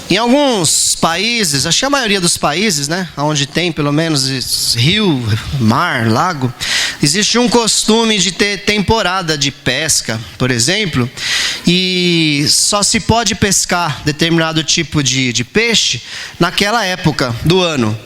Em alguns países, acho que a maioria dos países, né, onde tem pelo menos rio, mar, lago, existe um costume de ter temporada de pesca, por exemplo, e só se pode pescar determinado tipo de peixe naquela época do ano.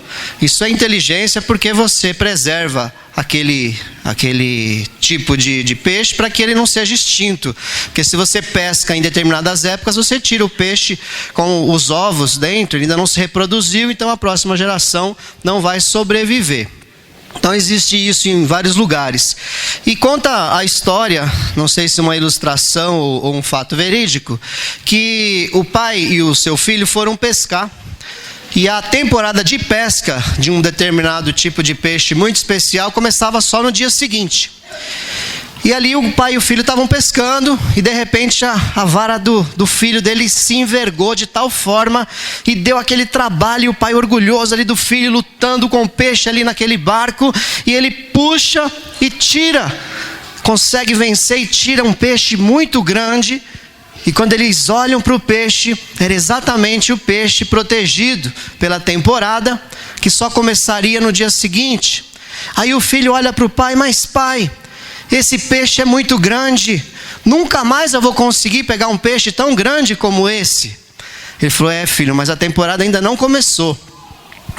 Isso é inteligência porque você preserva aquele tipo de peixe para que ele não seja extinto. Porque se você pesca em determinadas épocas, você tira o peixe com os ovos dentro, ele ainda não se reproduziu, então a próxima geração não vai sobreviver. Então existe isso em vários lugares. E conta a história, não sei se uma ilustração ou um fato verídico, que o pai e o seu filho foram pescar. E a temporada de pesca de um determinado tipo de peixe muito especial começava só no dia seguinte. E ali o pai e o filho estavam pescando e de repente a vara do filho dele se envergou de tal forma e deu aquele trabalho, e o pai orgulhoso ali do filho lutando com o peixe ali naquele barco, e ele puxa e tira, consegue vencer e tira um peixe muito grande. E quando eles olham para o peixe, era exatamente o peixe protegido pela temporada, que só começaria no dia seguinte. Aí o filho olha para o pai: mas pai, esse peixe é muito grande, nunca mais eu vou conseguir pegar um peixe tão grande como esse. Ele falou: é filho, mas a temporada ainda não começou.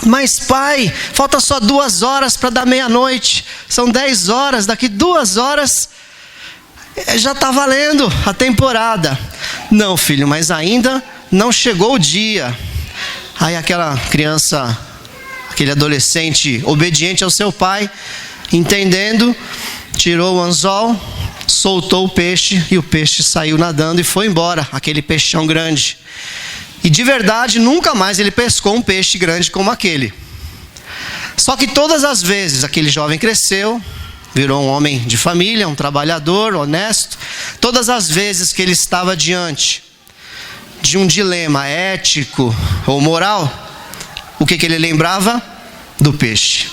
Mas pai, falta só 2 horas para dar meia-noite, são 10 horas, daqui 2 horas já está valendo a temporada. Não filho, mas ainda não chegou o dia. Aí aquela criança, aquele adolescente obediente ao seu pai, entendendo, tirou o anzol, soltou o peixe e o peixe saiu nadando e foi embora, aquele peixão grande. E de verdade nunca mais ele pescou um peixe grande como aquele. Só que todas as vezes aquele jovem cresceu, virou um homem de família, um trabalhador honesto. Todas as vezes que ele estava diante de um dilema ético ou moral, o que ele lembrava? Do peixe.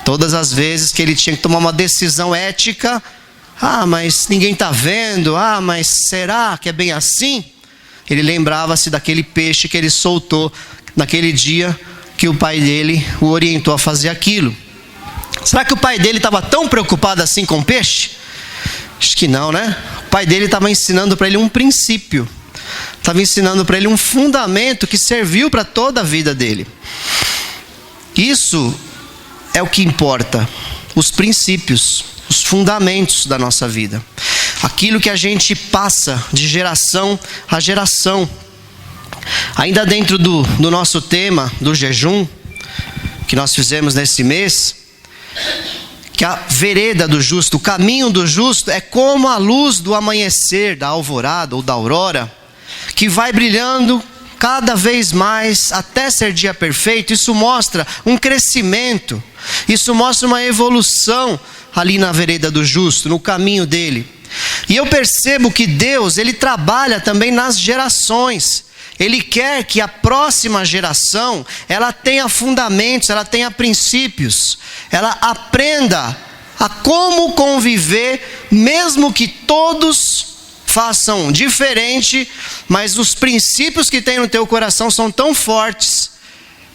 Todas as vezes que ele tinha que tomar uma decisão ética, mas ninguém está vendo, mas será que é bem assim? Ele lembrava-se daquele peixe que ele soltou naquele dia que o pai dele o orientou a fazer aquilo. Será que o pai dele estava tão preocupado assim com o peixe? Acho que não, né? O pai dele estava ensinando para ele um princípio. Estava ensinando para ele um fundamento que serviu para toda a vida dele. Isso é o que importa. Os princípios, os fundamentos da nossa vida. Aquilo que a gente passa de geração a geração. Ainda dentro do nosso tema do jejum, que nós fizemos nesse mês, que a vereda do justo, o caminho do justo é como a luz do amanhecer, da alvorada ou da aurora, que vai brilhando cada vez mais até ser dia perfeito. Isso mostra um crescimento, isso mostra uma evolução ali na vereda do justo, no caminho dele. E eu percebo que Deus, Ele trabalha também nas gerações. Ele quer que a próxima geração, ela tenha fundamentos, ela tenha princípios, ela aprenda a como conviver, mesmo que todos façam diferente, mas os princípios que tem no teu coração são tão fortes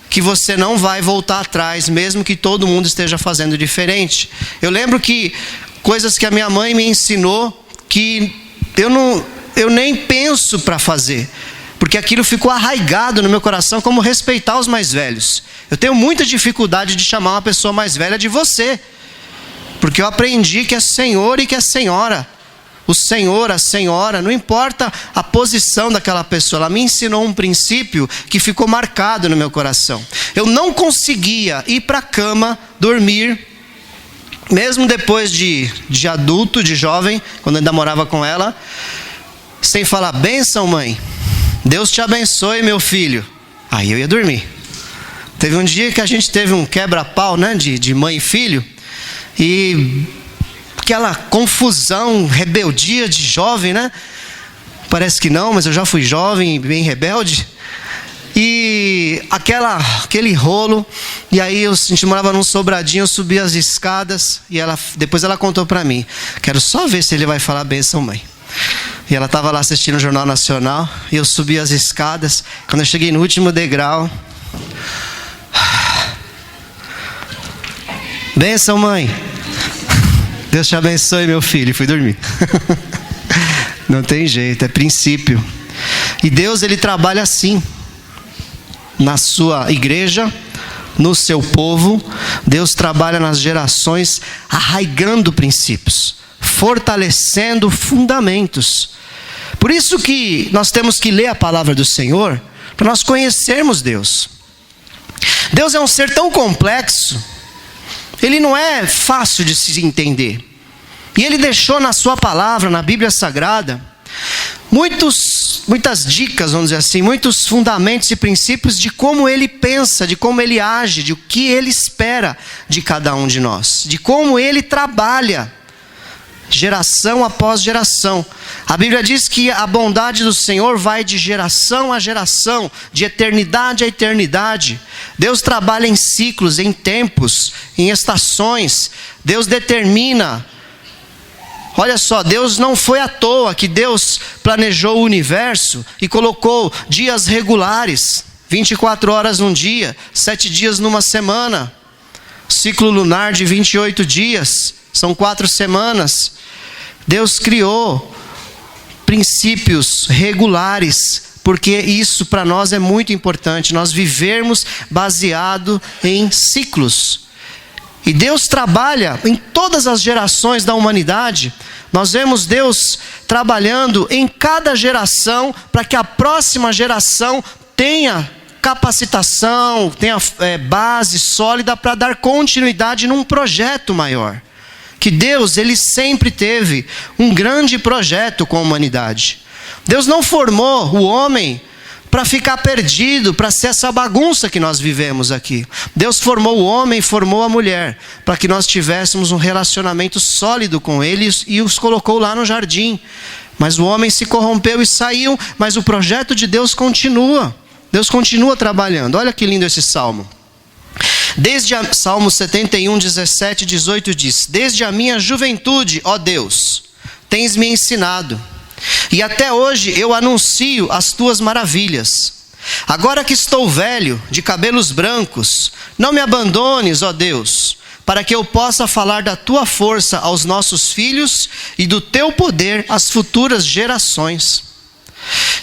que você não vai voltar atrás, mesmo que todo mundo esteja fazendo diferente. Eu lembro que coisas que a minha mãe me ensinou que eu nem penso para fazer, porque aquilo ficou arraigado no meu coração, como respeitar os mais velhos. Eu tenho muita dificuldade de chamar uma pessoa mais velha de você, porque eu aprendi que é senhor e que é senhora. O senhor, a senhora, não importa a posição daquela pessoa. Ela me ensinou um princípio que ficou marcado no meu coração. Eu não conseguia ir para a cama, dormir, mesmo depois de adulto, de jovem, quando eu ainda morava com ela, sem falar: bênção, mãe, Deus te abençoe, meu filho. Aí eu ia dormir. Teve um dia que a gente teve um quebra-pau, né, de mãe e filho, e aquela confusão, rebeldia de jovem, né? Parece que não, mas eu já fui jovem, bem rebelde. E aquele rolo, e aí a gente morava num sobradinho, eu subi as escadas, e depois ela contou para mim: quero só ver se ele vai falar bênção, mãe. E ela estava lá assistindo o Jornal Nacional. E eu subi as escadas. Quando eu cheguei no último degrau... Benção, mãe. Deus te abençoe, meu filho. E fui dormir. Não tem jeito, é princípio. E Deus, Ele trabalha assim. Na sua igreja, no seu povo. Deus trabalha nas gerações, arraigando princípios, fortalecendo fundamentos. Por isso que nós temos que ler a palavra do Senhor, para nós conhecermos Deus. Deus é um ser tão complexo, Ele não é fácil de se entender. E Ele deixou na sua palavra, na Bíblia Sagrada, muitas dicas, vamos dizer assim, muitos fundamentos e princípios de como Ele pensa, de como Ele age, de o que Ele espera de cada um de nós, de como Ele trabalha, geração após geração. A Bíblia diz que a bondade do Senhor vai de geração a geração, de eternidade a eternidade. Deus trabalha em ciclos, em tempos, em estações. Deus determina. Olha só, Deus não foi à toa que Deus planejou o universo e colocou dias regulares, 24 horas num dia, 7 dias numa semana. Ciclo lunar de 28 dias, são 4 semanas. Deus criou princípios regulares, porque isso para nós é muito importante, nós vivermos baseado em ciclos. E Deus trabalha em todas as gerações da humanidade. Nós vemos Deus trabalhando em cada geração para que a próxima geração tenha capacitação, tenha base sólida para dar continuidade num projeto maior. Que Deus, Ele sempre teve um grande projeto com a humanidade. Deus não formou o homem para ficar perdido, para ser essa bagunça que nós vivemos aqui. Deus formou o homem, formou a mulher, para que nós tivéssemos um relacionamento sólido com eles e os colocou lá no jardim. Mas o homem se corrompeu e saiu, mas o projeto de Deus continua. Deus continua trabalhando. Olha que lindo esse salmo. Salmo 71, 17 e 18 diz: Desde a minha juventude, ó Deus, tens me ensinado, e até hoje eu anuncio as tuas maravilhas. Agora que estou velho, de cabelos brancos, não me abandones, ó Deus, para que eu possa falar da tua força aos nossos filhos e do teu poder às futuras gerações.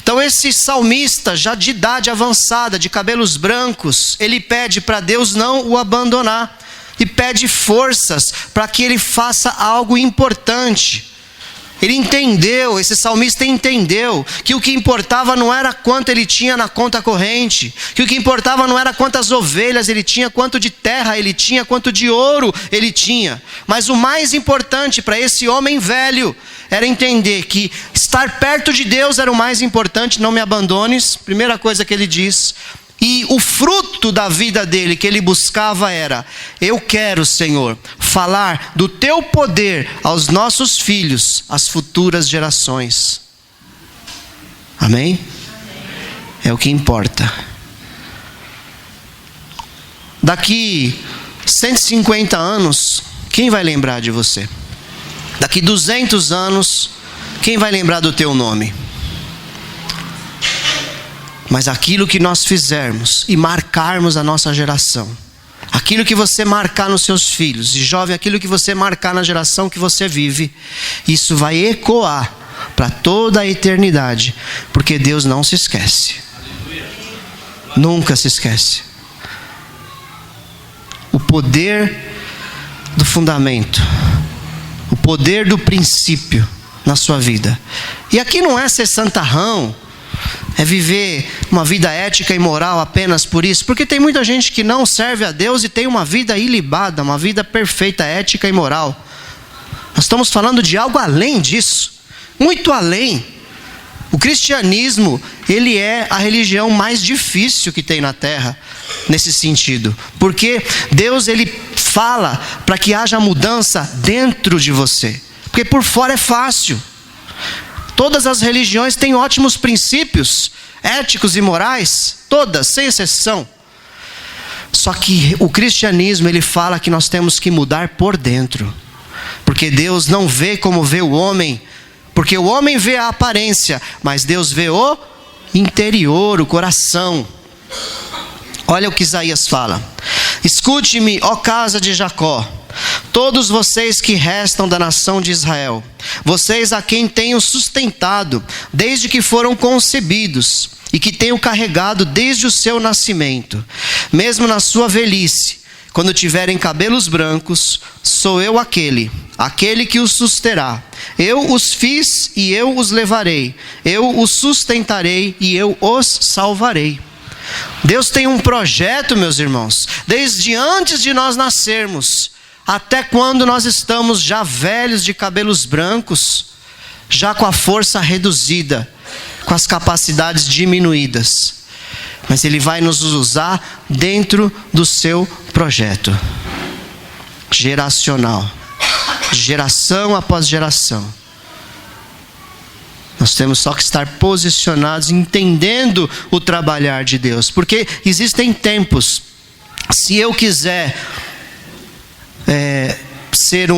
Então esse salmista, já de idade avançada, de cabelos brancos, ele pede para Deus não o abandonar. E pede forças para que ele faça algo importante. Ele entendeu, esse salmista entendeu, que o que importava não era quanto ele tinha na conta corrente. Que o que importava não era quantas ovelhas ele tinha, quanto de terra ele tinha, quanto de ouro ele tinha. Mas o mais importante para esse homem velho era entender que estar perto de Deus era o mais importante. Não me abandones, primeira coisa que ele diz. E o fruto da vida dele que ele buscava era: eu quero, Senhor, falar do teu poder aos nossos filhos, às futuras gerações. Amém? É o que importa. Daqui 150 anos, quem vai lembrar de você? Daqui 200 anos, quem vai lembrar do teu nome? Mas aquilo que nós fizermos e marcarmos a nossa geração, aquilo que você marcar nos seus filhos, e jovem, aquilo que você marcar na geração que você vive, isso vai ecoar para toda a eternidade, porque Deus não se esquece. Nunca se esquece. O poder do fundamento, o poder do princípio na sua vida. E aqui não é ser santarrão, é viver uma vida ética e moral apenas por isso. Porque tem muita gente que não serve a Deus e tem uma vida ilibada, uma vida perfeita, ética e moral. Nós estamos falando de algo além disso, muito além. O cristianismo, ele é a religião mais difícil que tem na terra, nesse sentido. Porque Deus, ele fala para que haja mudança dentro de você. Porque por fora é fácil. Todas as religiões têm ótimos princípios éticos e morais, todas, sem exceção. Só que o cristianismo, ele fala que nós temos que mudar por dentro. Porque Deus não vê como vê o homem Porque o homem vê a aparência, mas Deus vê o interior, o coração. Olha o que Isaías fala: escute-me, ó casa de Jacó, todos vocês que restam da nação de Israel, vocês a quem tenho sustentado desde que foram concebidos e que tenho carregado desde o seu nascimento, mesmo na sua velhice, quando tiverem cabelos brancos, sou eu aquele que os susterá. Eu os fiz e eu os levarei, eu os sustentarei e eu os salvarei. Deus tem um projeto, meus irmãos, desde antes de nós nascermos, até quando nós estamos já velhos, de cabelos brancos, já com a força reduzida, com as capacidades diminuídas. Mas Ele vai nos usar dentro do seu projeto geracional, geração após geração. Nós temos só que estar posicionados, entendendo o trabalhar de Deus, porque existem tempos. Se eu quiser ser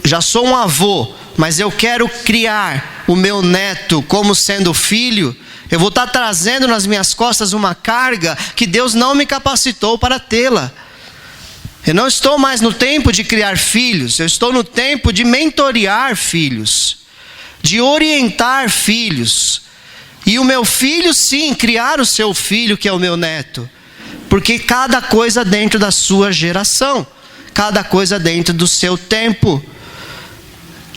já sou um avô, mas eu quero criar o meu neto como sendo filho, eu vou estar trazendo nas minhas costas uma carga que Deus não me capacitou para tê-la. Eu não estou mais no tempo de criar filhos, eu estou no tempo de mentorear filhos, de orientar filhos. E o meu filho, sim, criar o seu filho, que é o meu neto. Porque cada coisa dentro da sua geração, cada coisa dentro do seu tempo.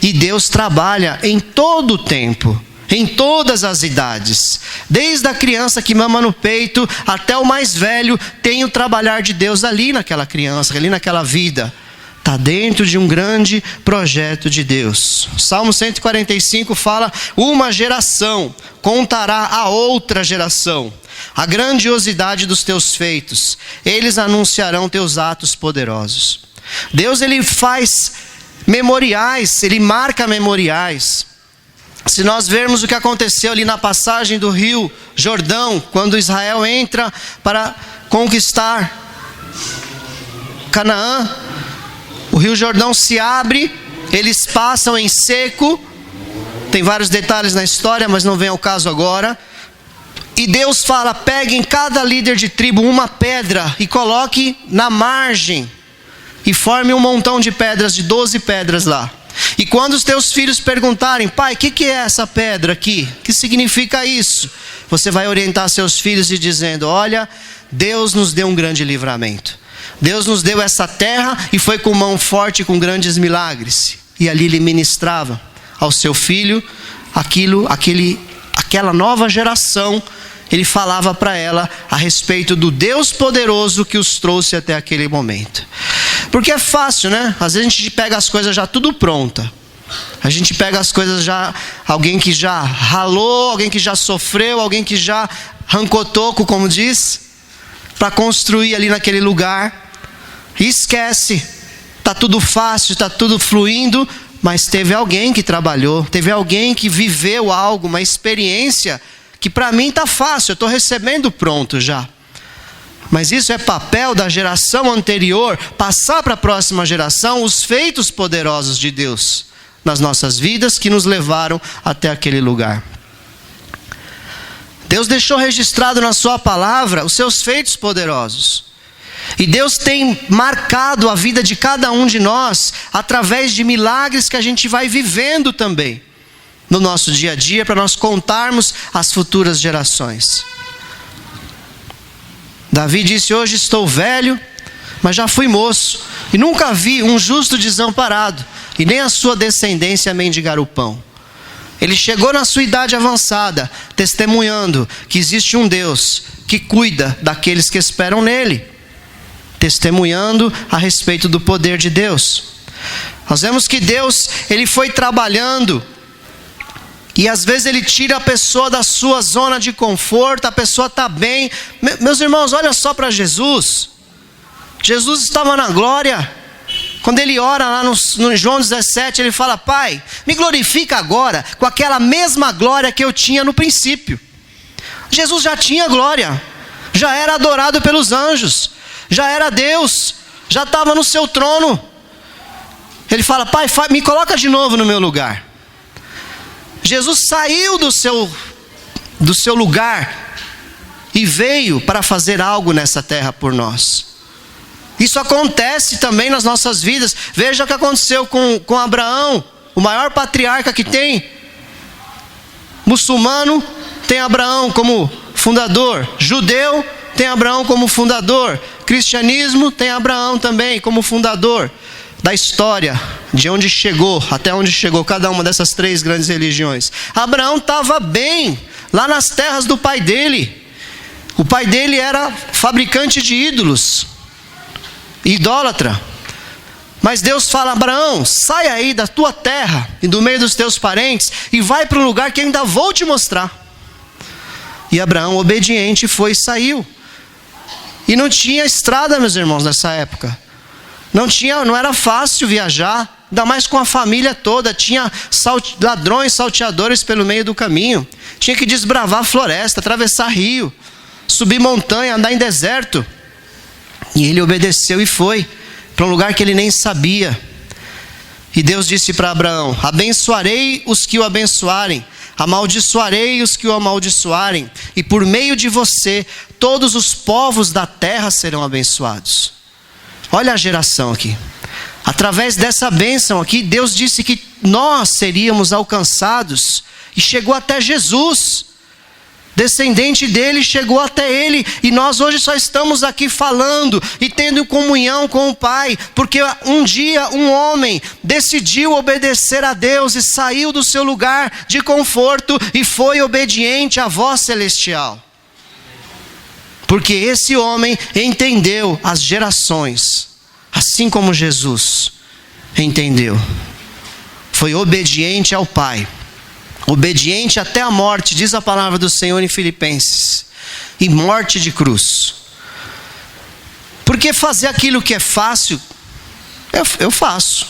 E Deus trabalha em todo o tempo, em todas as idades. Desde a criança que mama no peito até o mais velho, tem o trabalhar de Deus ali naquela criança, ali naquela vida. Está dentro de um grande projeto de Deus. Salmo 145 fala: uma geração contará a outra geração a grandiosidade dos teus feitos. Eles anunciarão teus atos poderosos. Deus, Ele faz memoriais, Ele marca memoriais. Se nós vermos o que aconteceu ali na passagem do rio Jordão, quando Israel entra para conquistar Canaã, o rio Jordão se abre, eles passam em seco. Tem vários detalhes na história, mas não vem ao caso agora. E Deus fala: peguem cada líder de tribo uma pedra e coloque na margem, e forme um montão de pedras, de 12 pedras lá. E quando os teus filhos perguntarem: pai, o que é essa pedra aqui? O que significa isso? Você vai orientar seus filhos e dizendo: olha, Deus nos deu um grande livramento. Deus nos deu essa terra e foi com mão forte, com grandes milagres. E ali Ele ministrava ao seu filho aquela nova geração. Ele falava para ela a respeito do Deus poderoso que os trouxe até aquele momento. Porque é fácil, né? Às vezes a gente pega as coisas já tudo pronta. A gente pega as coisas já, alguém que já ralou, alguém que já sofreu, alguém que já arrancou toco, como diz, para construir ali naquele lugar. E esquece. Está tudo fácil, está tudo fluindo, mas teve alguém que trabalhou, teve alguém que viveu algo, uma experiência que para mim está fácil, eu estou recebendo pronto já. Mas isso é papel da geração anterior, passar para a próxima geração os feitos poderosos de Deus nas nossas vidas, que nos levaram até aquele lugar. Deus deixou registrado na sua palavra os seus feitos poderosos. E Deus tem marcado a vida de cada um de nós através de milagres que a gente vai vivendo também no nosso dia a dia, para nós contarmos às futuras gerações. Davi disse: hoje estou velho, mas já fui moço, e nunca vi um justo desamparado, e nem a sua descendência mendigar o pão. Ele chegou na sua idade avançada, testemunhando que existe um Deus que cuida daqueles que esperam nele, testemunhando a respeito do poder de Deus. Nós vemos que Deus, Ele foi trabalhando, e às vezes Ele tira a pessoa da sua zona de conforto, a pessoa está bem. Meus irmãos, olha só para Jesus. Jesus estava na glória. Quando Ele ora lá no João 17, Ele fala: Pai, me glorifica agora com aquela mesma glória que eu tinha no princípio. Jesus já tinha glória, já era adorado pelos anjos, já era Deus, já estava no seu trono. Ele fala: Pai, me coloca de novo no meu lugar. Jesus saiu do seu lugar e veio para fazer algo nessa terra por nós. Isso acontece também nas nossas vidas. Veja o que aconteceu com Abraão, o maior patriarca que tem. Muçulmano tem Abraão como fundador, judeu tem Abraão como fundador, cristianismo tem Abraão também como fundador da história, de onde chegou, até onde chegou cada uma dessas três grandes religiões. Abraão estava bem lá nas terras do pai dele. O pai dele era fabricante de ídolos, idólatra. Mas Deus fala: Abraão, sai aí da tua terra e do meio dos teus parentes e vai para um lugar que eu ainda vou te mostrar. E Abraão, obediente, foi e saiu. E não tinha estrada, meus irmãos, nessa época. Não era fácil viajar, ainda mais com a família toda. Tinha ladrões, salteadores pelo meio do caminho. Tinha que desbravar a floresta, atravessar rio, subir montanha, andar em deserto. E ele obedeceu e foi para um lugar que ele nem sabia. E Deus disse para Abraão: abençoarei os que o abençoarem, amaldiçoarei os que o amaldiçoarem, e por meio de você todos os povos da terra serão abençoados. Olha a geração aqui. Através dessa bênção aqui, Deus disse que nós seríamos alcançados, e chegou até Jesus. Descendente dele chegou até ele, e nós hoje só estamos aqui falando e tendo comunhão com o Pai, porque um dia um homem decidiu obedecer a Deus e saiu do seu lugar de conforto e foi obediente à voz celestial. Porque esse homem entendeu as gerações, assim como Jesus entendeu. Foi obediente ao Pai. Obediente até a morte, diz a palavra do Senhor em Filipenses. E morte de cruz. Porque fazer aquilo que é fácil, eu faço.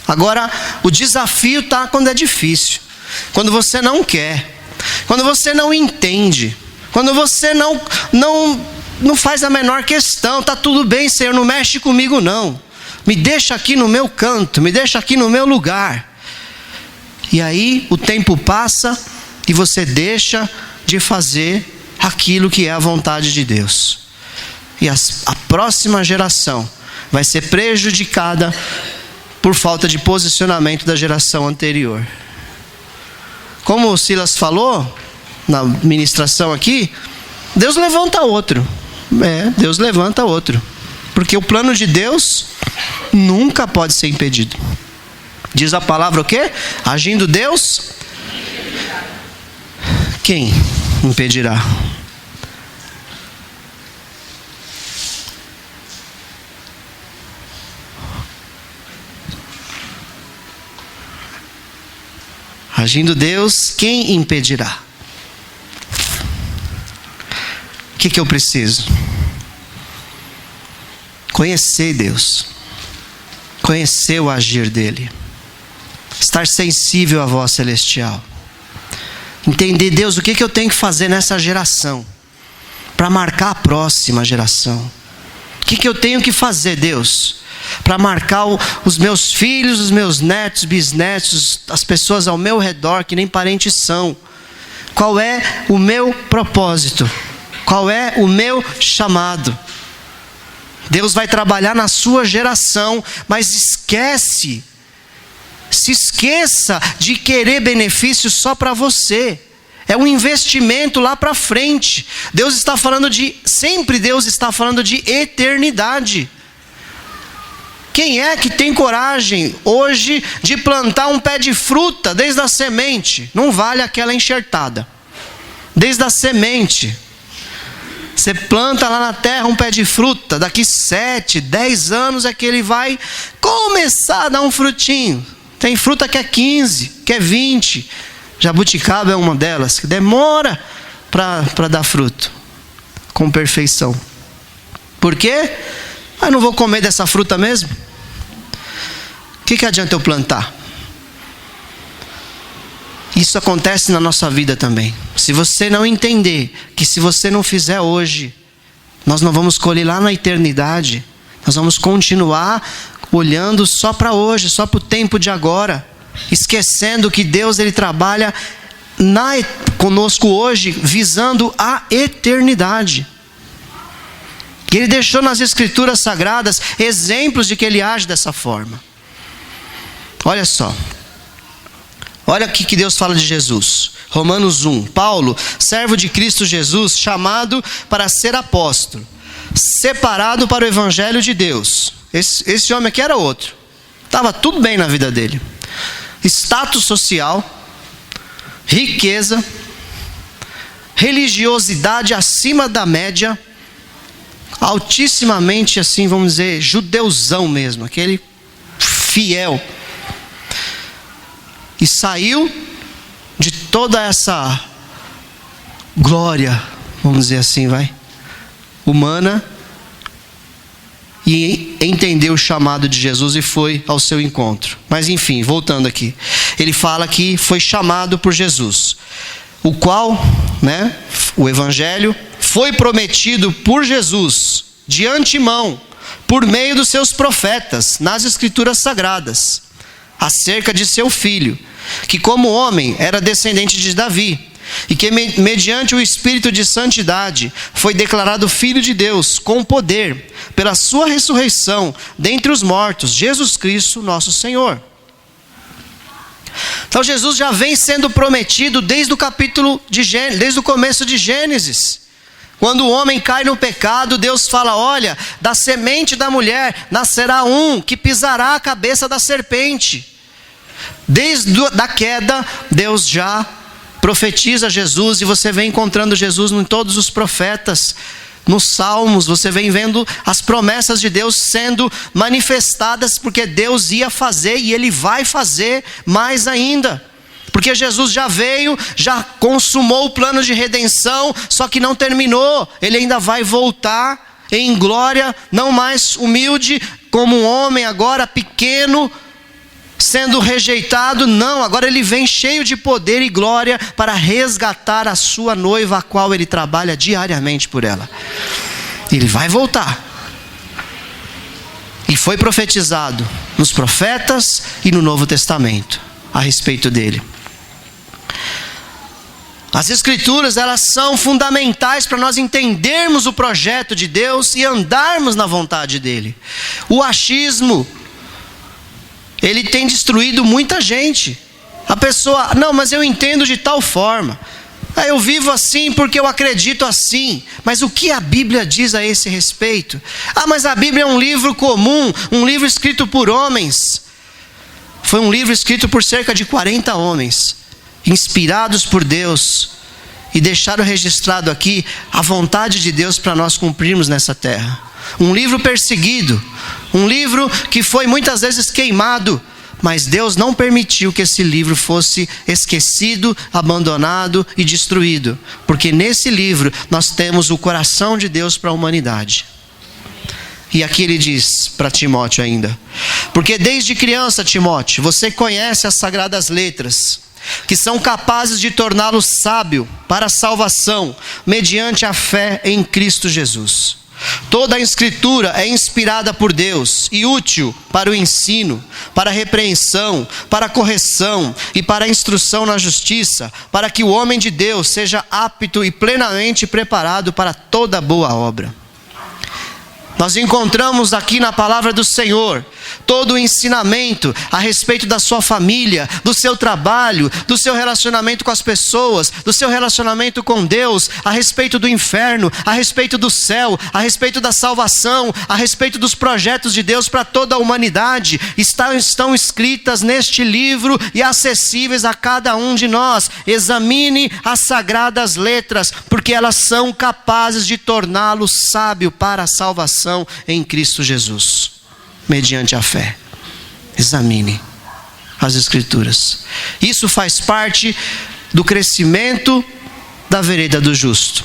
Agora, o desafio está quando é difícil. Quando você não quer. Quando você não entende. Quando você não faz a menor questão. Está tudo bem, Senhor, não mexe comigo não. Me deixa aqui no meu canto, me deixa aqui no meu lugar. E aí o tempo passa e você deixa de fazer aquilo que é a vontade de Deus. E a próxima geração vai ser prejudicada por falta de posicionamento da geração anterior. Como o Silas falou na ministração aqui, Deus levanta outro. Deus levanta outro. Porque o plano de Deus nunca pode ser impedido. Diz a palavra o quê? Agindo Deus, quem impedirá? Agindo Deus, quem impedirá? O que eu preciso? Conhecer Deus. Conhecer o agir dele. Estar sensível à voz celestial. Entender, Deus, o que eu tenho que fazer nessa geração para marcar a próxima geração. O que eu tenho que fazer, Deus, para marcar os meus filhos, os meus netos, bisnetos, as pessoas ao meu redor que nem parentes são. Qual é o meu propósito? Qual é o meu chamado? Deus vai trabalhar na sua geração, mas se esqueça de querer benefício só para você. É um investimento lá para frente. Deus está falando sempre Deus está falando de eternidade. Quem é que tem coragem hoje de plantar um pé de fruta desde a semente? Não vale aquela enxertada. Desde a semente. Você planta lá na terra um pé de fruta, daqui 7, 10 anos é que ele vai começar a dar um frutinho. Tem fruta que é 15, que é 20. Jabuticaba é uma delas, que demora para dar fruto com perfeição. Por quê? Eu não vou comer dessa fruta mesmo. O que adianta eu plantar? Isso acontece na nossa vida também. Se você não entender que se você não fizer hoje, nós não vamos colher lá na eternidade. Nós vamos continuar olhando só para hoje, só para o tempo de agora. esquecendo que Deus ele trabalha conosco hoje, visando a eternidade. E Ele deixou nas Escrituras Sagradas exemplos de que Ele age dessa forma. Olha só. Olha o que Deus fala de Jesus. Romanos 1. Paulo, servo de Cristo Jesus, chamado para ser apóstolo, separado para o Evangelho de Deus. Esse homem aqui era outro. Estava tudo bem na vida dele. Status social, riqueza, religiosidade acima da média, altissimamente assim, vamos dizer, judeuzão mesmo, aquele fiel. E saiu de toda essa glória, vamos dizer assim, humana, e entendeu o chamado de Jesus e foi ao seu encontro. Mas enfim, voltando aqui, ele fala que foi chamado por Jesus, o qual, o Evangelho foi prometido por Jesus de antemão, por meio dos seus profetas, nas Escrituras Sagradas, acerca de seu filho, que como homem era descendente de Davi, e que mediante o Espírito de santidade foi declarado Filho de Deus, com poder, pela sua ressurreição dentre os mortos, Jesus Cristo nosso Senhor. Então Jesus já vem sendo prometido desde o começo de Gênesis. Quando o homem cai no pecado, Deus fala: olha, da semente da mulher nascerá um que pisará a cabeça da serpente. Desde a queda, Deus já profetiza Jesus, e você vem encontrando Jesus em todos os profetas. Nos Salmos, você vem vendo as promessas de Deus sendo manifestadas, porque Deus ia fazer e Ele vai fazer mais ainda. Porque Jesus já veio, já consumou o plano de redenção, só que não terminou. Ele ainda vai voltar em glória, não mais humilde como um homem, agora pequeno, sendo rejeitado. Não, agora Ele vem cheio de poder e glória para resgatar a sua noiva, a qual Ele trabalha diariamente por ela. Ele vai voltar. E foi profetizado nos profetas e no Novo Testamento a respeito dele. As Escrituras, elas são fundamentais para nós entendermos o projeto de Deus e andarmos na vontade dele. O achismo, ele tem destruído muita gente. A pessoa: não, mas eu entendo de tal forma, eu vivo assim porque eu acredito assim. Mas o que a Bíblia diz a esse respeito? Mas a Bíblia é um livro comum, um livro escrito por homens. Foi um livro escrito por cerca de 40 homens, inspirados por Deus, e deixaram registrado aqui a vontade de Deus para nós cumprirmos nessa terra. Um livro perseguido, um livro que foi muitas vezes queimado, mas Deus não permitiu que esse livro fosse esquecido, abandonado e destruído, porque nesse livro nós temos o coração de Deus para a humanidade. E aqui ele diz para Timóteo ainda: porque desde criança, Timóteo, você conhece as sagradas letras, que são capazes de torná-lo sábio para a salvação, mediante a fé em Cristo Jesus. Toda a Escritura é inspirada por Deus e útil para o ensino, para a repreensão, para a correção e para a instrução na justiça, para que o homem de Deus seja apto e plenamente preparado para toda boa obra. Nós encontramos aqui na palavra do Senhor todo o ensinamento a respeito da sua família, do seu trabalho, do seu relacionamento com as pessoas, do seu relacionamento com Deus, a respeito do inferno, a respeito do céu, a respeito da salvação, a respeito dos projetos de Deus para toda a humanidade. Estão escritas neste livro e acessíveis a cada um de nós. Examine as sagradas letras, porque elas são capazes de torná-lo sábio para a salvação em Cristo Jesus, mediante a fé. Examine as Escrituras. Isso faz parte do crescimento da vereda do justo.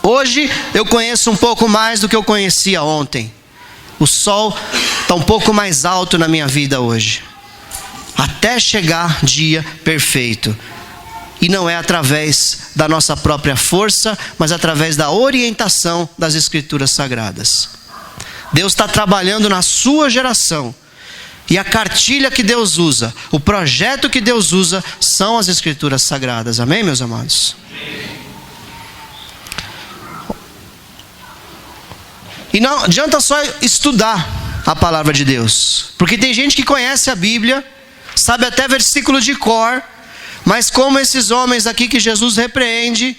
Hoje eu conheço um pouco mais do que eu conhecia ontem. O sol está um pouco mais alto na minha vida hoje, até chegar dia perfeito. E não é através da nossa própria força, mas através da orientação das Escrituras Sagradas. Deus está trabalhando na sua geração, e a cartilha que Deus usa, o projeto que Deus usa, são as Escrituras Sagradas. Amém, meus amados? E não adianta só estudar a palavra de Deus, porque tem gente que conhece a Bíblia, sabe até versículo de cor, mas como esses homens aqui que Jesus repreende,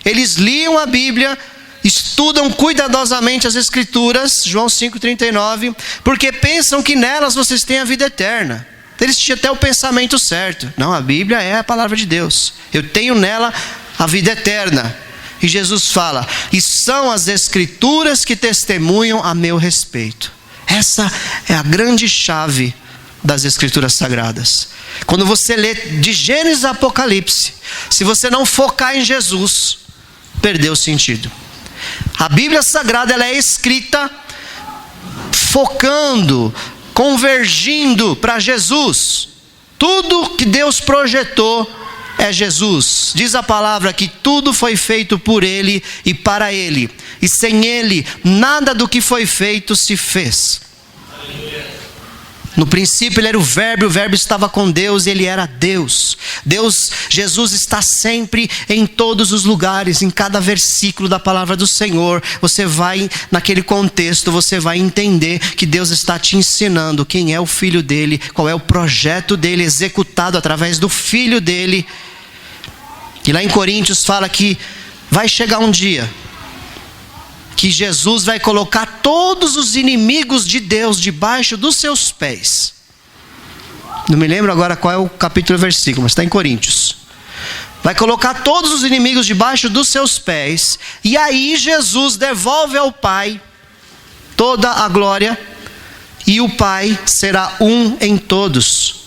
eles liam a Bíblia, estudam cuidadosamente as Escrituras, João 5,39, porque pensam que nelas vocês têm a vida eterna. Eles tinham até o pensamento certo. Não, a Bíblia é a palavra de Deus. Eu tenho nela a vida eterna. E Jesus fala, e são as Escrituras que testemunham a meu respeito. Essa é a grande chave das Escrituras Sagradas. Quando você lê de Gênesis a Apocalipse, se você não focar em Jesus, perdeu o sentido. A Bíblia Sagrada, ela é escrita focando, convergindo para Jesus. Tudo que Deus projetou é Jesus. Diz a palavra que tudo foi feito por Ele e para Ele, e sem Ele nada do que foi feito se fez. No princípio ele era o Verbo estava com Deus e ele era Deus. Jesus está sempre em todos os lugares, em cada versículo da palavra do Senhor. Você vai, naquele contexto, você vai entender que Deus está te ensinando quem é o Filho dele, qual é o projeto dele executado através do Filho dele. E lá em Coríntios fala que vai chegar um dia que Jesus vai colocar todos os inimigos de Deus debaixo dos seus pés. Não me lembro agora qual é o capítulo e versículo, mas está em Coríntios. Vai colocar todos os inimigos debaixo dos seus pés, e aí Jesus devolve ao Pai toda a glória, e o Pai será um em todos.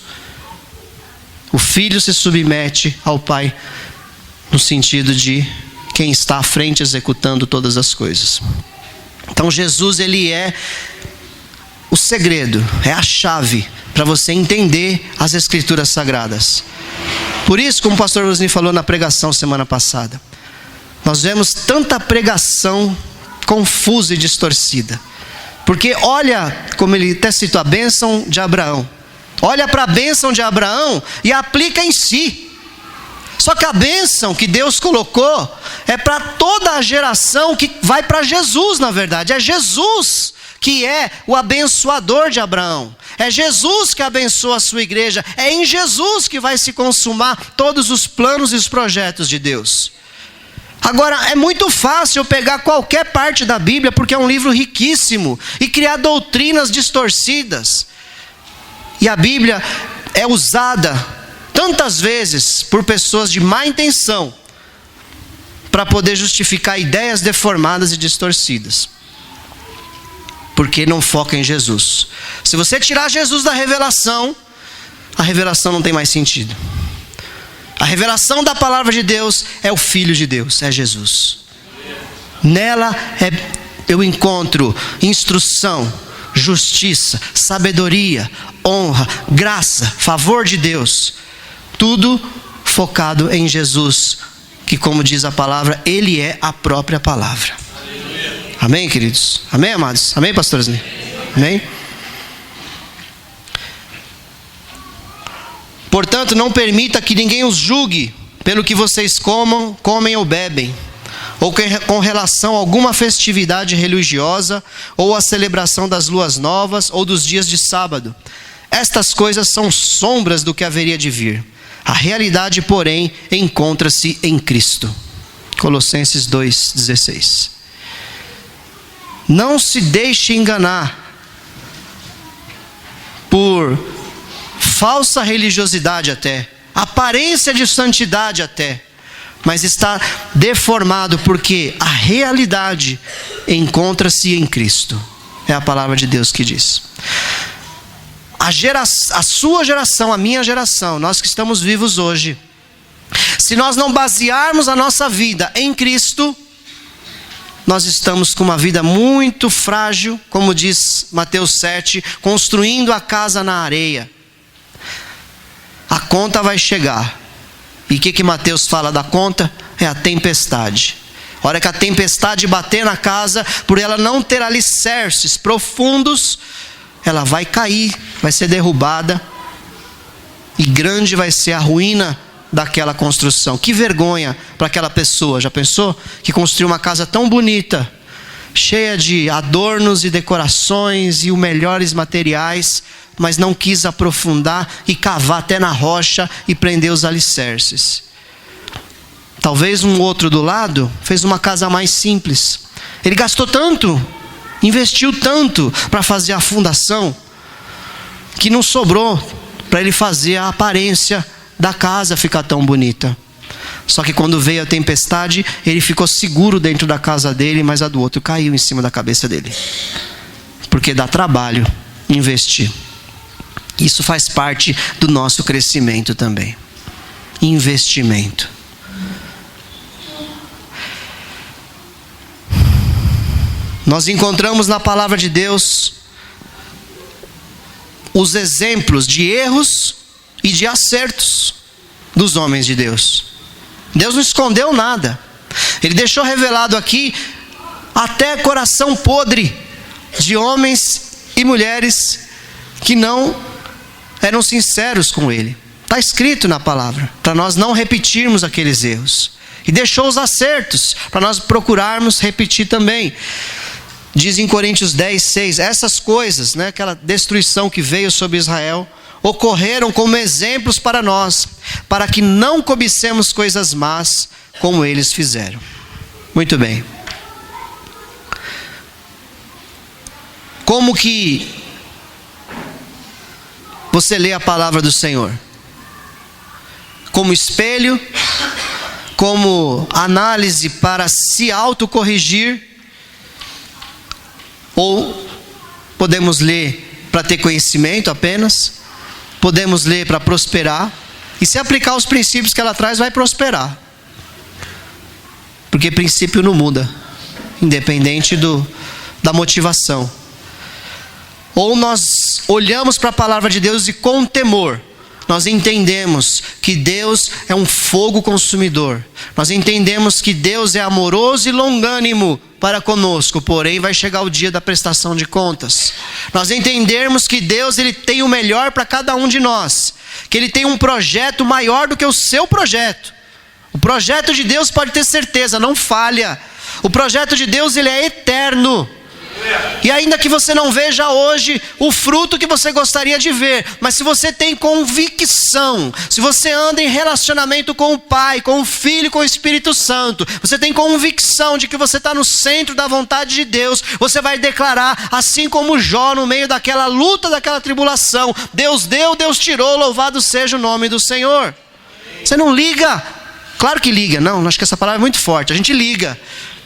O Filho se submete ao Pai, no sentido de quem está à frente executando todas as coisas. Então Jesus, ele é o segredo, é a chave para você entender as Escrituras Sagradas. Por isso, como o pastor Rosni falou na pregação semana passada, nós vemos tanta pregação confusa e distorcida. Porque olha, como ele até citou, a bênção de Abraão. Olha para a bênção de Abraão e aplica em si. Só que a bênção que Deus colocou é para toda a geração que vai para Jesus, na verdade. É Jesus que é o abençoador de Abraão. É Jesus que abençoa a sua igreja. É em Jesus que vai se consumar todos os planos e os projetos de Deus. Agora, é muito fácil pegar qualquer parte da Bíblia, porque é um livro riquíssimo, e criar doutrinas distorcidas. E a Bíblia é usada tantas vezes por pessoas de má intenção para poder justificar ideias deformadas e distorcidas, porque não foca em Jesus. Se você tirar Jesus da revelação, a revelação não tem mais sentido. A revelação da palavra de Deus é o Filho de Deus, é Jesus. Nela eu encontro instrução, justiça, sabedoria, honra, graça, favor de Deus. Tudo focado em Jesus, que, como diz a palavra, Ele é a própria palavra. Aleluia. Amém, queridos? Amém, amados? Amém, pastores? Amém? Portanto, não permita que ninguém os julgue pelo que vocês comem ou bebem, ou com relação a alguma festividade religiosa, ou a celebração das luas novas, ou dos dias de sábado. Estas coisas são sombras do que haveria de vir. A realidade, porém, encontra-se em Cristo. Colossenses 2,16. Não se deixe enganar por falsa religiosidade até, aparência de santidade até, mas está deformado porque a realidade encontra-se em Cristo. É a palavra de Deus que diz. A sua geração, a minha geração, nós que estamos vivos hoje, se nós não basearmos a nossa vida em Cristo, nós estamos com uma vida muito frágil, como diz Mateus 7, construindo a casa na areia. A conta vai chegar. E o que Mateus fala da conta? É a tempestade. A hora que a tempestade bater na casa, por ela não ter alicerces profundos, ela vai cair, vai ser derrubada, e grande vai ser a ruína daquela construção. Que vergonha para aquela pessoa, já pensou? Que construiu uma casa tão bonita, cheia de adornos e decorações e os melhores materiais, mas não quis aprofundar e cavar até na rocha e prender os alicerces. Talvez um outro do lado fez uma casa mais simples. Ele gastou tanto, investiu tanto para fazer a fundação, que não sobrou para ele fazer a aparência da casa ficar tão bonita. Só que quando veio a tempestade, ele ficou seguro dentro da casa dele, mas a do outro caiu em cima da cabeça dele. Porque dá trabalho investir. Isso faz parte do nosso crescimento também. Investimento. Nós encontramos na palavra de Deus os exemplos de erros e de acertos dos homens de Deus. Deus não escondeu nada. Ele deixou revelado aqui até coração podre de homens e mulheres que não eram sinceros com Ele. Está escrito na palavra, para nós não repetirmos aqueles erros. E deixou os acertos, para nós procurarmos repetir também. Diz em Coríntios 10, 6, essas coisas, aquela destruição que veio sobre Israel, ocorreram como exemplos para nós, para que não cobicemos coisas más como eles fizeram. Muito bem. Como que você lê a palavra do Senhor? Como espelho, como análise para se autocorrigir, ou podemos ler para ter conhecimento apenas, podemos ler para prosperar, e se aplicar os princípios que ela traz, vai prosperar. Porque princípio não muda, independente da motivação. Ou nós olhamos para a palavra de Deus e com temor, nós entendemos que Deus é um fogo consumidor. Nós entendemos que Deus é amoroso e longânimo para conosco, porém vai chegar o dia da prestação de contas. Nós entendemos que Deus ele tem o melhor para cada um de nós, que Ele tem um projeto maior do que o seu projeto. O projeto de Deus, pode ter certeza, não falha. O projeto de Deus ele é eterno. E ainda que você não veja hoje o fruto que você gostaria de ver, mas se você tem convicção, se você anda em relacionamento com o Pai, com o Filho e com o Espírito Santo, você tem convicção de que você está no centro da vontade de Deus, você vai declarar, assim como Jó no meio daquela luta, daquela tribulação, Deus deu, Deus tirou, louvado seja o nome do Senhor. Você não liga, claro que liga, não, acho que essa palavra é muito forte, a gente liga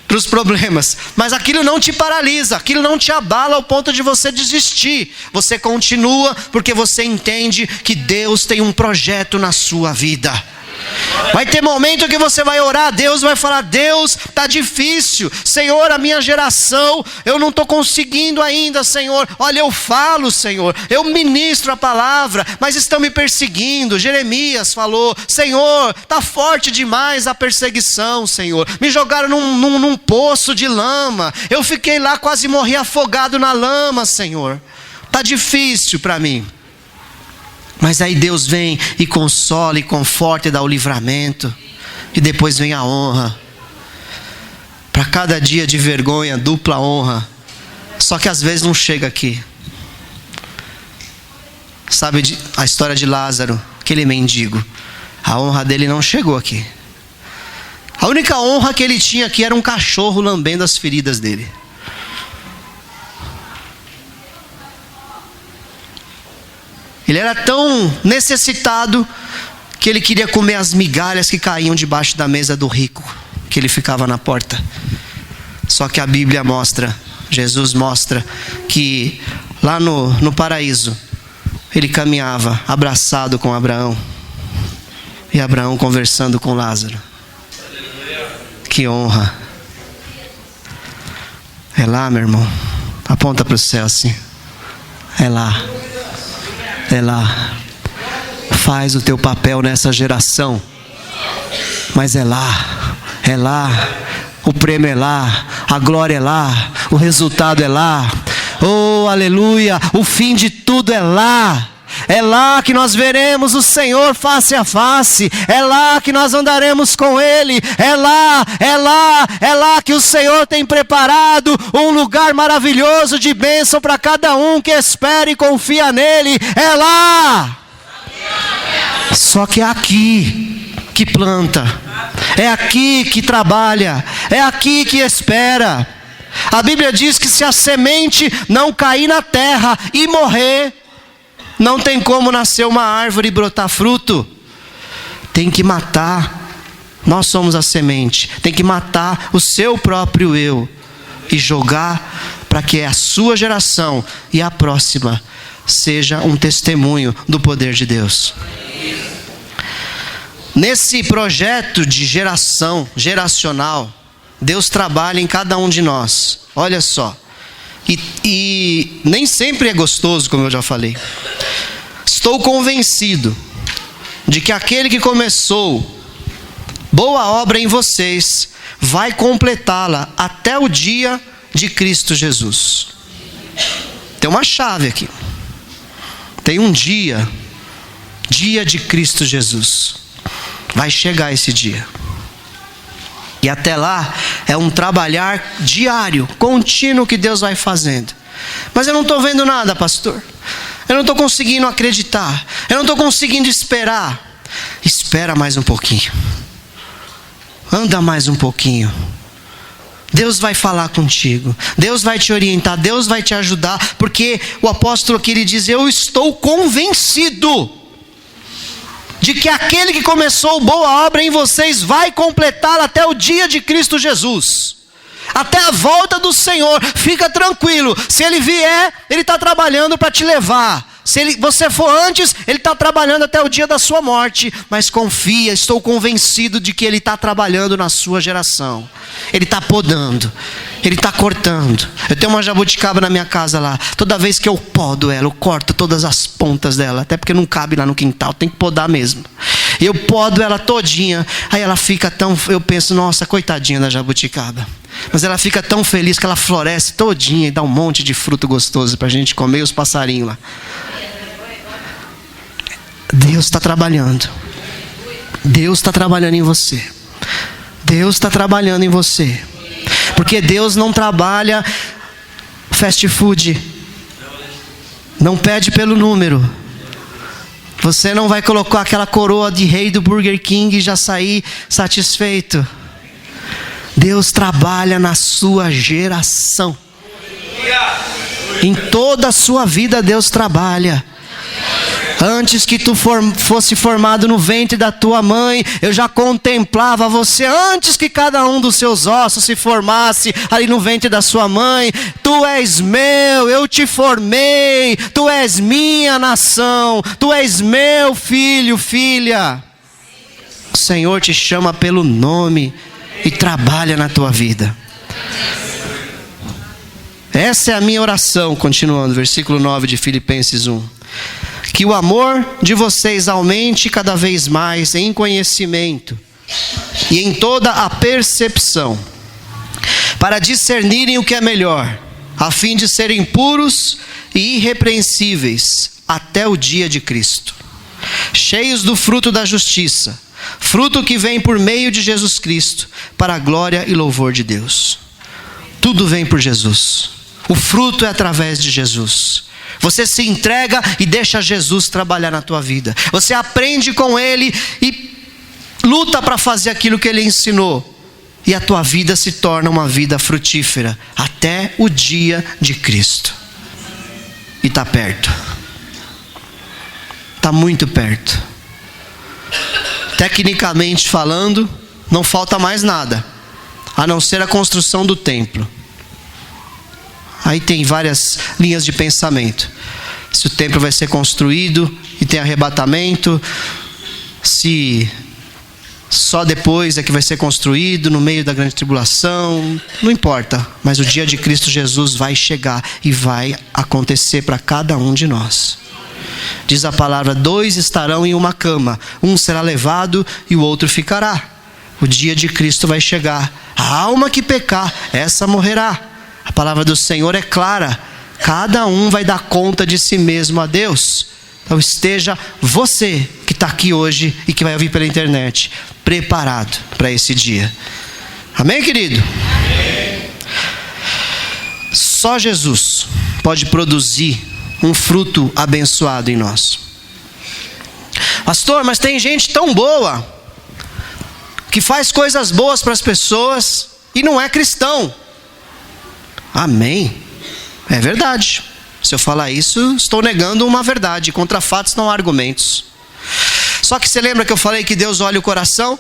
para os problemas, mas aquilo não te paralisa, aquilo não te abala ao ponto de você desistir. Você continua porque você entende que Deus tem um projeto na sua vida. Vai ter momento que você vai orar a Deus, vai falar: Deus, está difícil, Senhor, a minha geração, eu não estou conseguindo ainda, Senhor. Olha, eu falo, Senhor, eu ministro a palavra, mas estão me perseguindo. Jeremias falou: Senhor, está forte demais a perseguição, Senhor. Me jogaram num poço de lama, eu fiquei lá, quase morri afogado na lama, Senhor. Está difícil para mim. Mas aí Deus vem e consola e conforta e dá o livramento. E depois vem a honra. Para cada dia de vergonha, dupla honra. Só que às vezes não chega aqui. Sabe a história de Lázaro, aquele mendigo? A honra dele não chegou aqui. A única honra que ele tinha aqui era um cachorro lambendo as feridas dele. Ele era tão necessitado que ele queria comer as migalhas que caíam debaixo da mesa do rico, que ele ficava na porta. Só que a Bíblia mostra, Jesus mostra, que lá no paraíso, ele caminhava abraçado com Abraão. E Abraão conversando com Lázaro. Que honra. É lá, meu irmão. Aponta para o céu assim. É lá. É lá. Faz o teu papel nessa geração. Mas é lá. É lá. O prêmio é lá. A glória é lá. O resultado é lá. Oh, aleluia! O fim de tudo é lá. É lá que nós veremos o Senhor face a face. É lá que nós andaremos com Ele. É lá que o Senhor tem preparado um lugar maravilhoso de bênção para cada um que espera e confia nele. É lá. Só que é aqui que planta. É aqui que trabalha. É aqui que espera. A Bíblia diz que se a semente não cair na terra e morrer, não tem como nascer uma árvore e brotar fruto. Tem que matar. Nós somos a semente. Tem que matar o seu próprio eu e jogar para que a sua geração e a próxima seja um testemunho do poder de Deus. Nesse projeto de geracional, Deus trabalha em cada um de nós. Olha só. E nem sempre é gostoso, como eu já falei. Estou convencido de que aquele que começou boa obra em vocês vai completá-la até o dia de Cristo Jesus. Tem uma chave aqui. Tem um dia de Cristo Jesus. Vai chegar esse dia. E até lá é um trabalhar diário, contínuo que Deus vai fazendo. Mas eu não estou vendo nada, pastor. Eu não estou conseguindo acreditar. Eu não estou conseguindo esperar. Espera mais um pouquinho. Anda mais um pouquinho. Deus vai falar contigo. Deus vai te orientar. Deus vai te ajudar. Porque o apóstolo aqui ele diz: eu estou convencido de que aquele que começou boa obra em vocês vai completá-la até o dia de Cristo Jesus, até a volta do Senhor. Fica tranquilo, se Ele vier, Ele está trabalhando para te levar. Se você for antes, Ele está trabalhando até o dia da sua morte. Mas confia, estou convencido de que Ele está trabalhando na sua geração. Ele está podando, Ele está cortando. Eu tenho uma jabuticaba na minha casa lá. Toda vez que eu podo ela, eu corto todas as pontas dela. Até porque não cabe lá no quintal, tem que podar mesmo. E eu podo ela todinha. Aí ela fica tão... Eu penso, nossa, coitadinha da jabuticaba. Mas ela fica tão feliz que ela floresce todinha e dá um monte de fruto gostoso para a gente comer, e os passarinhos lá. Deus está trabalhando. Deus está trabalhando em você. Deus está trabalhando em você. Porque Deus não trabalha fast food. Não pede pelo número. Você não vai colocar aquela coroa de rei do Burger King e já sair satisfeito. Deus trabalha na sua geração. Em toda a sua vida Deus trabalha. Antes que tu fosse formado no ventre da tua mãe, eu já contemplava você. Antes que cada um dos seus ossos se formasse ali no ventre da sua mãe, tu és meu, eu te formei. Tu és minha nação, tu és meu filho, filha. O Senhor te chama pelo nome e trabalha na tua vida. Essa é a minha oração, continuando, versículo 9 de Filipenses 1. Que o amor de vocês aumente cada vez mais em conhecimento e em toda a percepção, para discernirem o que é melhor, a fim de serem puros e irrepreensíveis até o dia de Cristo, cheios do fruto da justiça, fruto que vem por meio de Jesus Cristo, para a glória e louvor de Deus. Tudo vem por Jesus. O fruto é através de Jesus. Você se entrega e deixa Jesus trabalhar na tua vida. Você aprende com Ele e luta para fazer aquilo que Ele ensinou. E a tua vida se torna uma vida frutífera até o dia de Cristo. E está perto. Está muito perto. Tecnicamente falando, não falta mais nada, a não ser a construção do templo. Aí tem várias linhas de pensamento. Se o templo vai ser construído e tem arrebatamento, se só depois é que vai ser construído, no meio da grande tribulação, não importa. Mas o dia de Cristo Jesus vai chegar e vai acontecer para cada um de nós. Diz a palavra: 2 estarão em uma cama, um será levado e o outro ficará. O dia de Cristo vai chegar. A alma que pecar, essa morrerá. A palavra do Senhor é clara. Cada um vai dar conta de si mesmo a Deus. Então esteja você que está aqui hoje e que vai ouvir pela internet, preparado para esse dia. Amém, querido? Amém. Só Jesus pode produzir um fruto abençoado em nós. Pastor, mas tem gente tão boa que faz coisas boas para as pessoas e não é cristão. Amém. É verdade. Se eu falar isso, estou negando uma verdade. Contra fatos não há argumentos. Só que você lembra que eu falei que Deus olha o coração?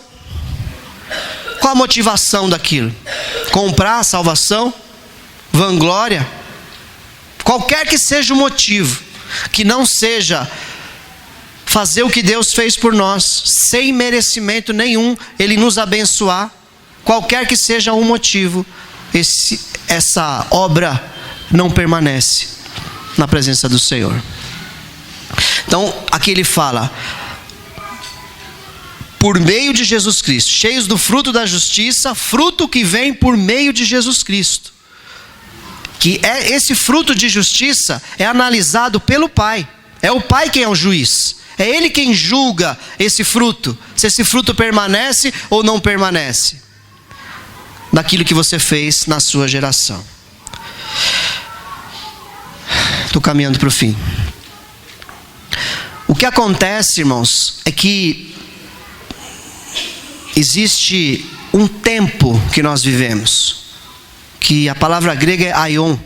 Qual a motivação daquilo? Comprar a salvação? Vanglória? Qualquer que seja o motivo, que não seja fazer o que Deus fez por nós, sem merecimento nenhum, Ele nos abençoar, qualquer que seja o motivo, essa obra não permanece na presença do Senhor. Então, aqui ele fala: por meio de Jesus Cristo, cheios do fruto da justiça, fruto que vem por meio de Jesus Cristo. Que é esse fruto de justiça é analisado pelo Pai. É o Pai quem é o juiz. É Ele quem julga esse fruto, se esse fruto permanece ou não permanece daquilo que você fez na sua geração. Estou caminhando para o fim. O que acontece, irmãos, é que existe um tempo que nós vivemos, que a palavra grega é aion,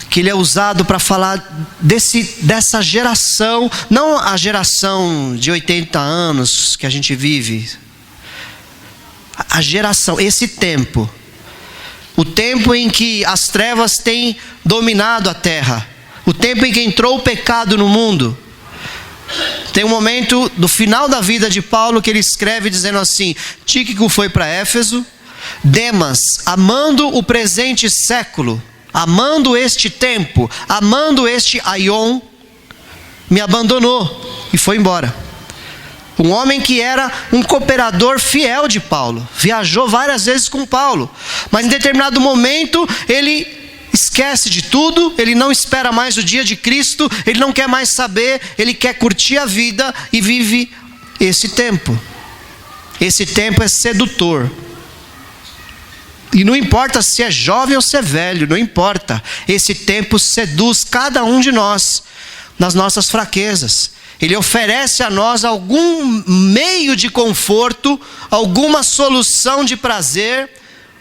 que ele é usado para falar dessa geração, não a geração de 80 anos que a gente vive, a geração, esse tempo, o tempo em que as trevas têm dominado a terra, o tempo em que entrou o pecado no mundo. Tem um momento do final da vida de Paulo que ele escreve dizendo assim: Tíquico foi para Éfeso, Demas, amando o presente século, amando este tempo, amando este aion, me abandonou e foi embora. Um homem que era um cooperador fiel de Paulo, viajou várias vezes com Paulo, mas em determinado momento ele esquece de tudo, ele não espera mais o dia de Cristo, ele não quer mais saber, ele quer curtir a vida e vive esse tempo. Esse tempo é sedutor. E não importa se é jovem ou se é velho, não importa. Esse tempo seduz cada um de nós nas nossas fraquezas. Ele oferece a nós algum meio de conforto, alguma solução de prazer,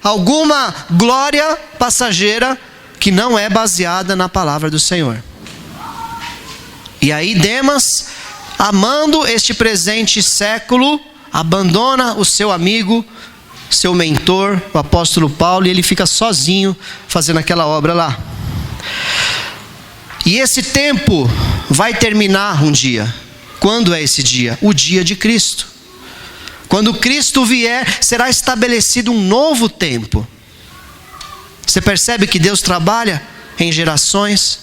alguma glória passageira que não é baseada na palavra do Senhor. E aí Demas, amando este presente século, abandona o seu amigo, seu mentor, o apóstolo Paulo, e ele fica sozinho fazendo aquela obra lá. E esse tempo vai terminar um dia. Quando é esse dia? O dia de Cristo. Quando Cristo vier, será estabelecido um novo tempo. Você percebe que Deus trabalha em gerações?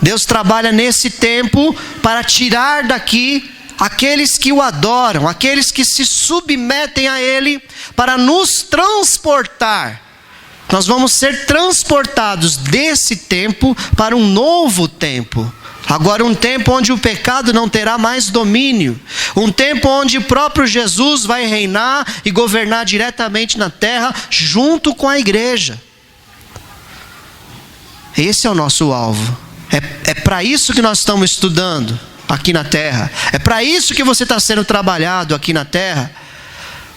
Deus trabalha nesse tempo para tirar daqui aqueles que o adoram, aqueles que se submetem a Ele, para nos transportar. Nós vamos ser transportados desse tempo para um novo tempo. Agora um tempo onde o pecado não terá mais domínio. Um tempo onde o próprio Jesus vai reinar e governar diretamente na terra junto com a igreja. Esse é o nosso alvo. É para isso que nós estamos estudando aqui na terra. É para isso que você está sendo trabalhado aqui na terra.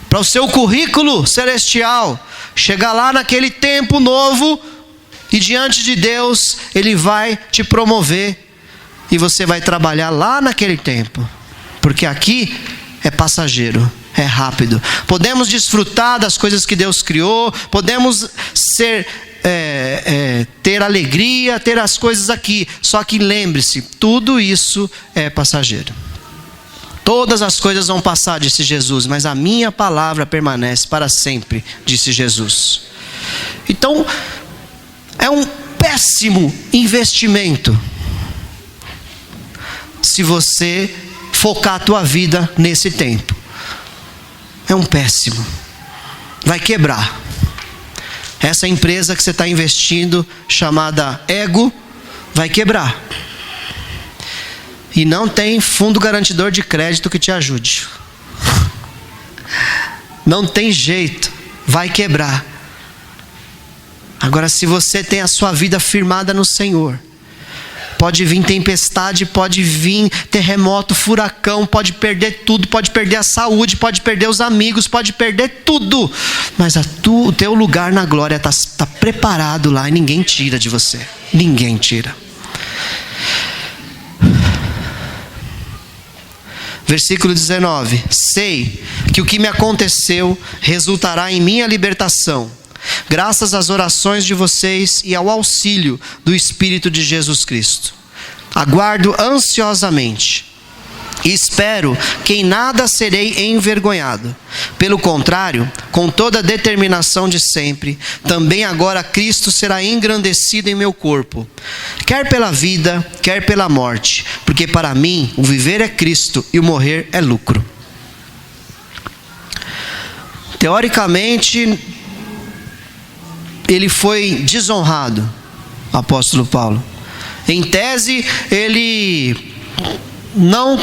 Para o seu currículo celestial chegar lá naquele tempo novo e diante de Deus Ele vai te promover e você vai trabalhar lá naquele tempo, porque aqui é passageiro, é rápido. Podemos desfrutar das coisas que Deus criou, podemos ter alegria, ter as coisas aqui, só que lembre-se, tudo isso é passageiro. Todas as coisas vão passar, disse Jesus, mas a minha palavra permanece para sempre, disse Jesus. Então, é um péssimo investimento se você focar a tua vida nesse tempo. É um péssimo. Vai quebrar. essa empresa que você está investindo, chamada ego, vai quebrar. E não tem fundo garantidor de crédito que te ajude. Não tem jeito, vai quebrar. Agora, se você tem a sua vida firmada no Senhor, pode vir tempestade, pode vir terremoto, furacão, pode perder tudo, pode perder a saúde, pode perder os amigos, pode perder tudo. Mas o teu lugar na glória está preparado lá e ninguém tira de você. Ninguém tira. Versículo 19. Sei que o que me aconteceu resultará em minha libertação, graças às orações de vocês e ao auxílio do Espírito de Jesus Cristo. Aguardo ansiosamente e espero que em nada serei envergonhado. Pelo contrário, com toda a determinação de sempre, também agora Cristo será engrandecido em meu corpo, quer pela vida, quer pela morte, porque para mim o viver é Cristo e o morrer é lucro. Teoricamente, ele foi desonrado, o apóstolo Paulo. Em tese, ele não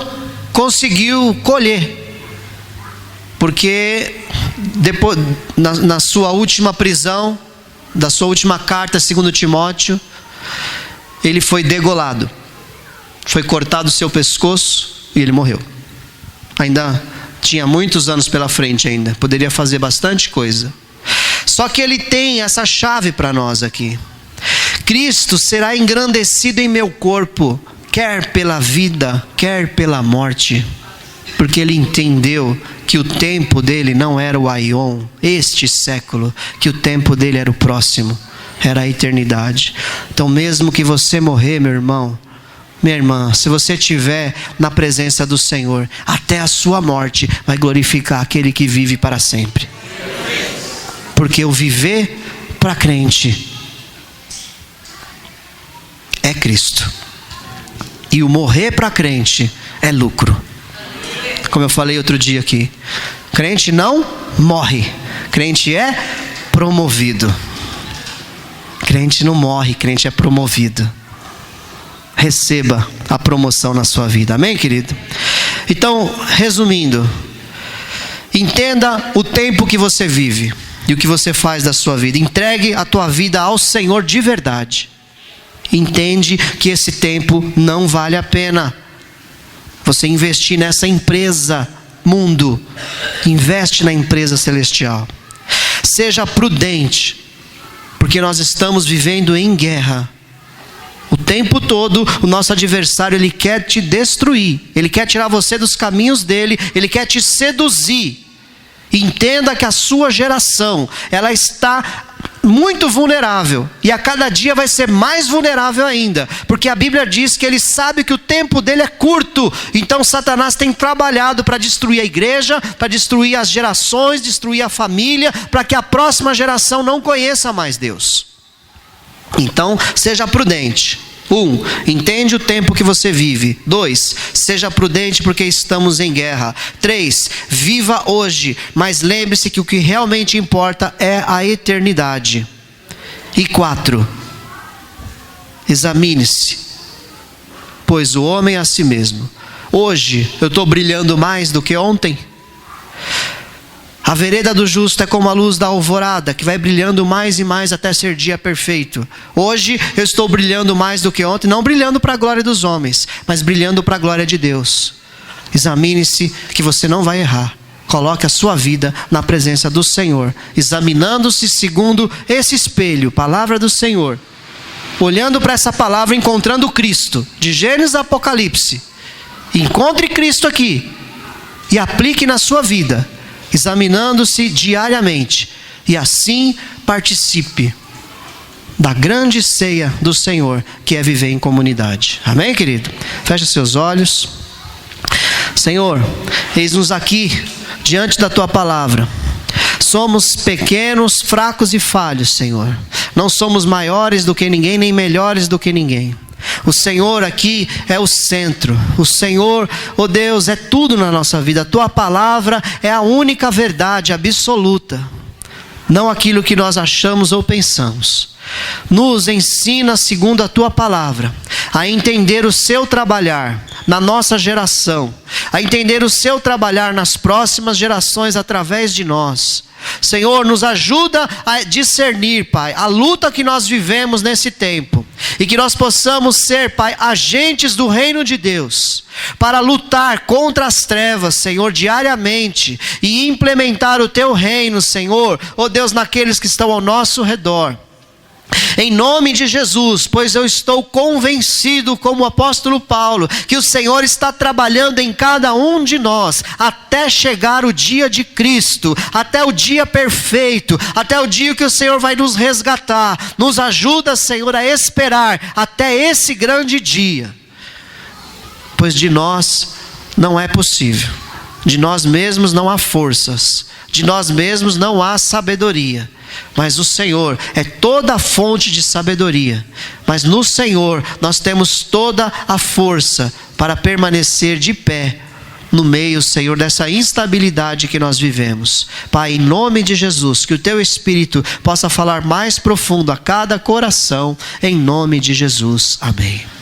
conseguiu colher, porque depois, na sua última prisão, da sua última carta, segundo Timóteo, ele foi degolado, foi cortado o seu pescoço e ele morreu. Ainda tinha muitos anos pela frente ainda, poderia fazer bastante coisa. Só que ele tem essa chave para nós aqui. Cristo será engrandecido em meu corpo, quer pela vida, quer pela morte. Porque ele entendeu que o tempo dele não era o aion, este século, que o tempo dele era o próximo, era a eternidade. Então mesmo que você morrer, meu irmão, minha irmã, se você estiver na presença do Senhor, até a sua morte vai glorificar aquele que vive para sempre. Porque o viver para crente é Cristo. E o morrer para crente é lucro. Como eu falei outro dia aqui, crente não morre, crente é promovido. Crente não morre, crente é promovido. Receba a promoção na sua vida, amém, querido? Então, resumindo, entenda o tempo que você vive e o que você faz da sua vida. Entregue a tua vida ao Senhor de verdade. Entende que esse tempo não vale a pena. Você investir nessa empresa mundo, investe na empresa celestial. Seja prudente, porque nós estamos vivendo em guerra. O tempo todo o nosso adversário, ele quer te destruir, ele quer tirar você dos caminhos dele, ele quer te seduzir. Entenda que a sua geração, ela está muito vulnerável, e a cada dia vai ser mais vulnerável ainda, porque a Bíblia diz que ele sabe que o tempo dele é curto. Então Satanás tem trabalhado para destruir a igreja, para destruir as gerações, destruir a família, para que a próxima geração não conheça mais Deus. Então seja prudente. 1. Entende o tempo que você vive. 2. Seja prudente porque estamos em guerra. 3. Viva hoje, mas lembre-se que o que realmente importa é a eternidade. E 4. Examine-se, pois o homem é a si mesmo. Hoje eu estou brilhando mais do que ontem? A vereda do justo é como a luz da alvorada, que vai brilhando mais e mais até ser dia perfeito. Hoje eu estou brilhando mais do que ontem, não brilhando para a glória dos homens, mas brilhando para a glória de Deus. Examine-se que você não vai errar. Coloque a sua vida na presença do Senhor, examinando-se segundo esse espelho, palavra do Senhor. Olhando para essa palavra, encontrando Cristo, de Gênesis a Apocalipse. Encontre Cristo aqui e aplique na sua vida, examinando-se diariamente, e assim participe da grande ceia do Senhor, que é viver em comunidade. Amém, querido? Feche seus olhos. Senhor, eis-nos aqui diante da tua palavra. Somos pequenos, fracos e falhos, Senhor. Não somos maiores do que ninguém, nem melhores do que ninguém. O Senhor aqui é o centro. O Senhor, oh Deus, é tudo na nossa vida. A tua palavra é a única verdade absoluta. não aquilo que nós achamos ou pensamos. Nos ensina, segundo a tua palavra, a entender o seu trabalhar na nossa geração, a entender o seu trabalhar nas próximas gerações através de nós. Senhor, nos ajuda a discernir, Pai, a luta que nós vivemos nesse tempo, e que nós possamos ser, Pai, agentes do reino de Deus, para lutar contra as trevas, Senhor, diariamente, e implementar o teu reino, Senhor, ó Deus, naqueles que estão ao nosso redor. Em nome de Jesus, pois eu estou convencido, como o apóstolo Paulo, que o Senhor está trabalhando em cada um de nós, até chegar o dia de Cristo, até o dia perfeito, até o dia que o Senhor vai nos resgatar. Nos ajuda, Senhor, a esperar até esse grande dia, pois de nós não é possível, de nós mesmos não há forças, de nós mesmos não há sabedoria. Mas o Senhor é toda a fonte de sabedoria. Mas no Senhor nós temos toda a força para permanecer de pé no meio, Senhor, dessa instabilidade que nós vivemos. Pai, em nome de Jesus, que o teu Espírito possa falar mais profundo a cada coração, em nome de Jesus. Amém.